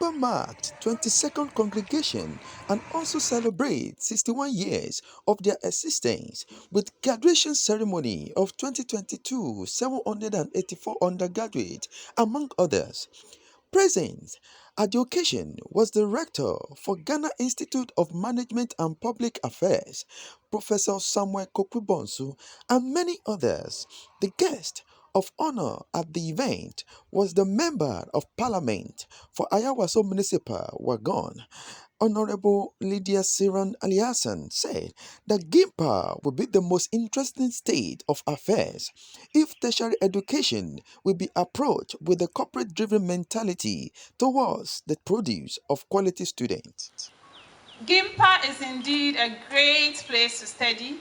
Gimpa marked 22nd congregation and also celebrates 61 years of their existence with graduation ceremony of 2022 784 undergraduates among others. Present at the occasion was the rector for Ghana Institute of Management and Public Affairs, Professor Samuel Kokwibonsu, and many others. The guest of honor at the event was the Member of Parliament for Ayawaso Municipal, Wagon, Honorable Lydia Siran Aliasan said that Gimpa will be the most interesting state of affairs if tertiary education will be approached with a corporate driven mentality towards the produce of quality students. Gimpa is indeed a great place to study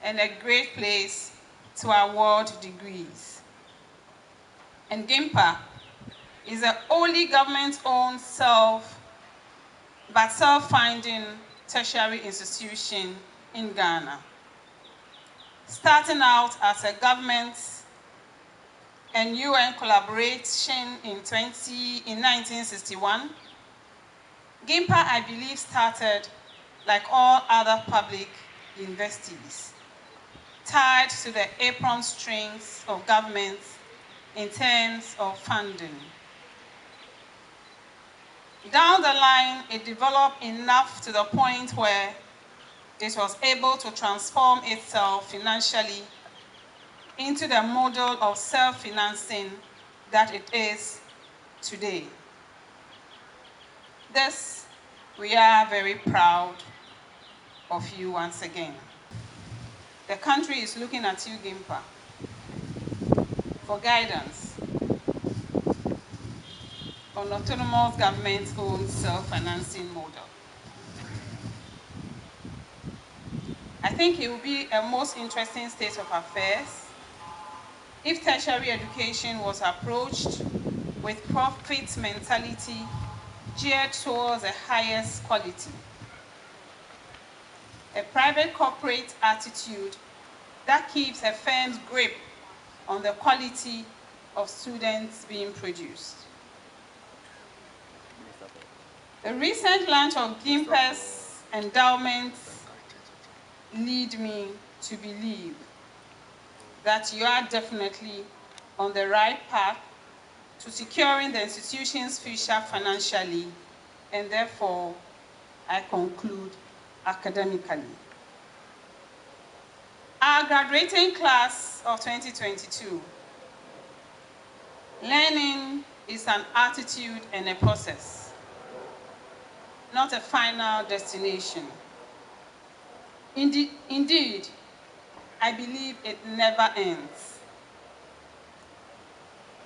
and a great place to award degrees. And Gimpa is the only government-owned self-funding tertiary institution in Ghana. Starting out as a government and UN collaboration in 1961, Gimpa, I believe, started like all other public universities, tied to the apron strings of governments in terms of funding. Down the line, it developed enough to the point where it was able to transform itself financially into the model of self-financing that it is today. This, we are very proud of you once again. The country is looking at you, Gimpa, for guidance on autonomous government-owned self-financing model. I think it will be a most interesting state of affairs if tertiary education was approached with profit mentality geared towards the highest quality. A private corporate attitude that keeps a firm's grip on the quality of students being produced. The recent launch of Gimpa's endowments lead me to believe that you are definitely on the right path to securing the institution's future financially, and therefore, I conclude academically. Our graduating class of 2022, learning is an attitude and a process, not a final destination. Indeed, I believe it never ends.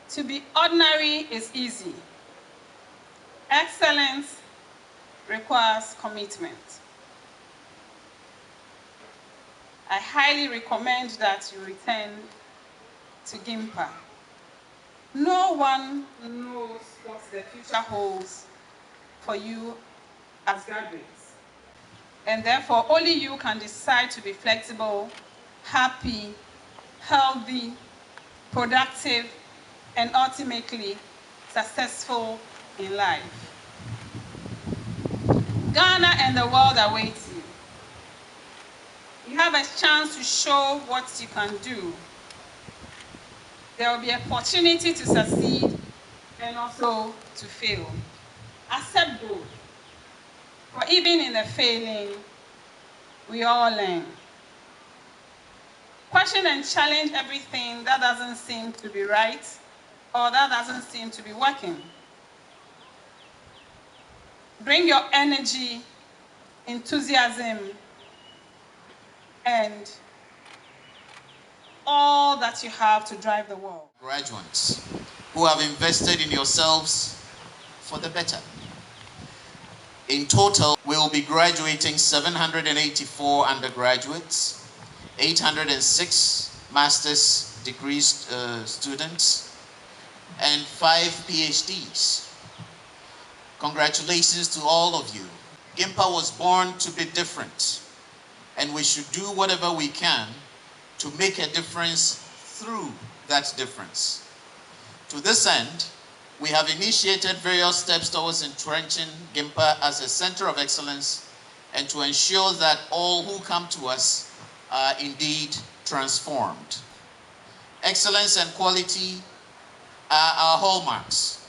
To be ordinary is easy. Excellence requires commitment. I highly recommend that you return to Gimpa. No one knows what the future holds for you as graduates. And therefore, only you can decide to be flexible, happy, healthy, productive, and ultimately successful in life. Ghana and the world await you. You have a chance to show what you can do. There will be opportunity to succeed and also to fail. Accept both. For even in the failing, we all learn. Question and challenge everything that doesn't seem to be right or that doesn't seem to be working. Bring your energy, enthusiasm, and all that you have to drive the world. Graduates who have invested in yourselves for the better. In total, we'll be graduating 784 undergraduates, 806 master's degree students, and 5 PhDs. Congratulations to all of you. Gimpa was born to be different, and we should do whatever we can to make a difference through that difference. To this end, We have initiated various steps towards entrenching Gimpa as a center of excellence and to ensure that all who come to us are indeed transformed. Excellence and quality are our hallmarks,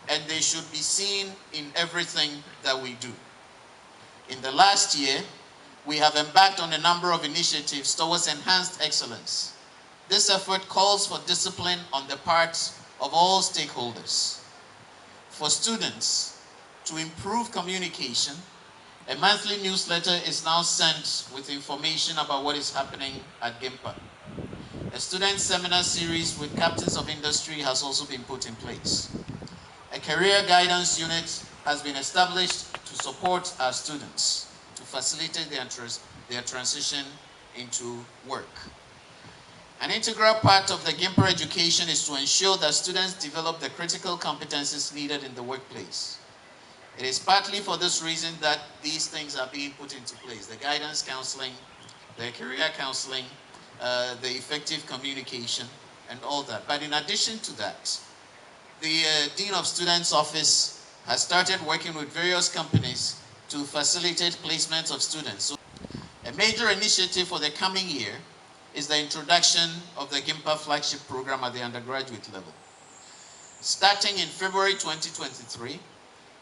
and they should be seen in everything that we do. In the last year, we have embarked on a number of initiatives towards enhanced excellence. This effort calls for discipline on the part of all stakeholders. For students to improve communication, a monthly newsletter is now sent with information about what is happening at Gimpa. A student seminar series with captains of industry has also been put in place. A career guidance unit has been established to support our students to facilitate their transition into work. An integral part of the Gimpa education is to ensure that students develop the critical competencies needed in the workplace. It is partly for this reason that these things are being put into place: the guidance counseling, the career counseling, the effective communication, and all that. But in addition to that, the Dean of Students Office has started working with various companies to facilitate placement of students. So a major initiative for the coming year is the introduction of the Gimpa flagship program at the undergraduate level. Starting in February 2023,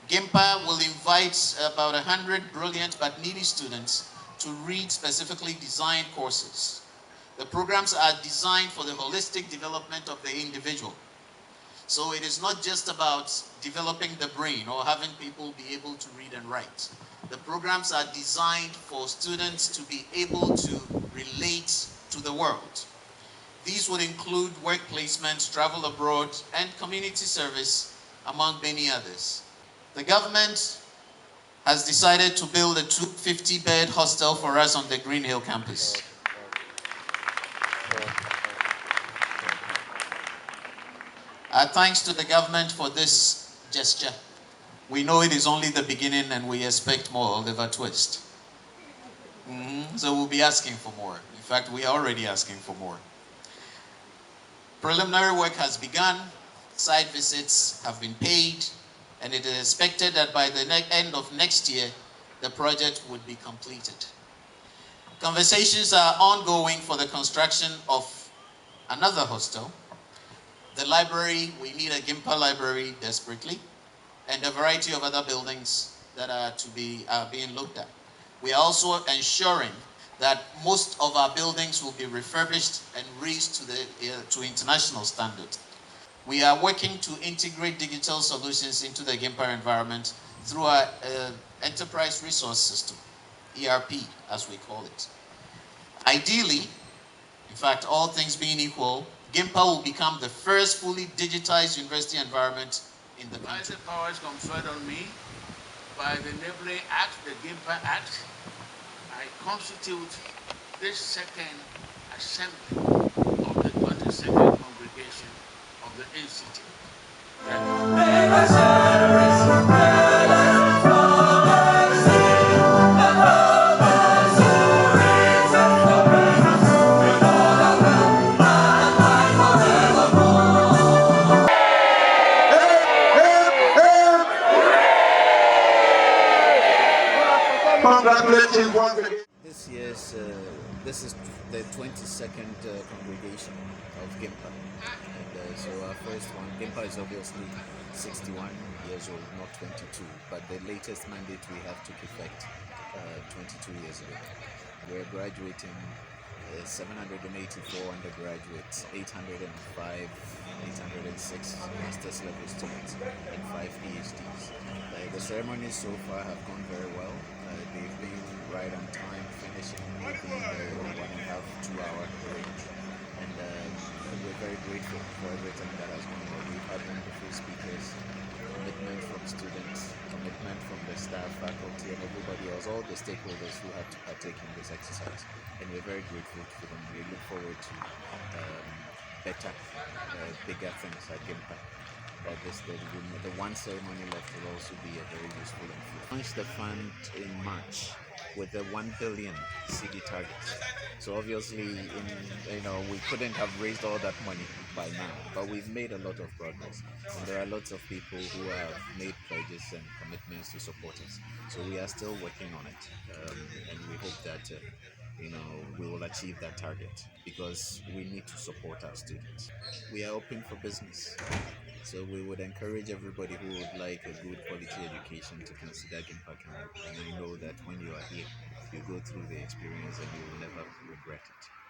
Gimpa will invite about 100 brilliant but needy students to read specifically designed courses. The programs are designed for the holistic development of the individual. So it is not just about developing the brain or having people be able to read and write. The programs are designed for students to be able to relate to the world. These would include work placement, travel abroad, and community service, among many others. The government has decided to build a 250-bed hostel for us on the Green Hill campus. Our thanks to the government for this gesture. We know it is only the beginning and we expect more, Oliver Twist. So we'll be asking for more. In fact, we are already asking for more. Preliminary work has begun, site visits have been paid, and it is expected that by the end of next year, the project would be completed. Conversations are ongoing for the construction of another hostel. The library, we need a Gimpa library desperately, and a variety of other buildings that are being looked at. We are also ensuring that most of our buildings will be refurbished and raised to international standards. We are working to integrate digital solutions into the Gimpa environment through our enterprise resource system, ERP, as we call it. Ideally, in fact, all things being equal, Gimpa will become the first fully digitized university environment in the country. The powers conferred on me by the Enabling Act, the Gimpa Act, I constitute this second assembly of the 22nd congregation of the Institute. Congratulations once again. This is the 22nd congregation of Gimpa, and so our first one. Gimpa is obviously 61 years old, not 22, but the latest mandate we have took effect 22 years ago. We're graduating 784 undergraduates, 805, 806 master's level students, and 5 PhDs. The ceremonies so far have gone very well. They've been right on time, finishing within the 1.5-2 hour range. And we're very grateful for everything that has gone well. We've had wonderful speakers, commitment from students, commitment from the staff, faculty, and everybody else, all the stakeholders who had to partake in this exercise. And we're very grateful for them. We look forward to better, bigger things at Gimpa. The one ceremony left will also be a very useful and fruitful. Launched the fund in March with the 1 billion CD target. So obviously, we couldn't have raised all that money by now, but we've made a lot of progress, and there are lots of people who have made pledges and commitments to support us. So we are still working on it, and we hope that we will achieve that target because we need to support our students. We are open for business. So we would encourage everybody who would like a good quality education to consider Gimpa Camp. And I know that when you are here, you go through the experience and you will never regret it.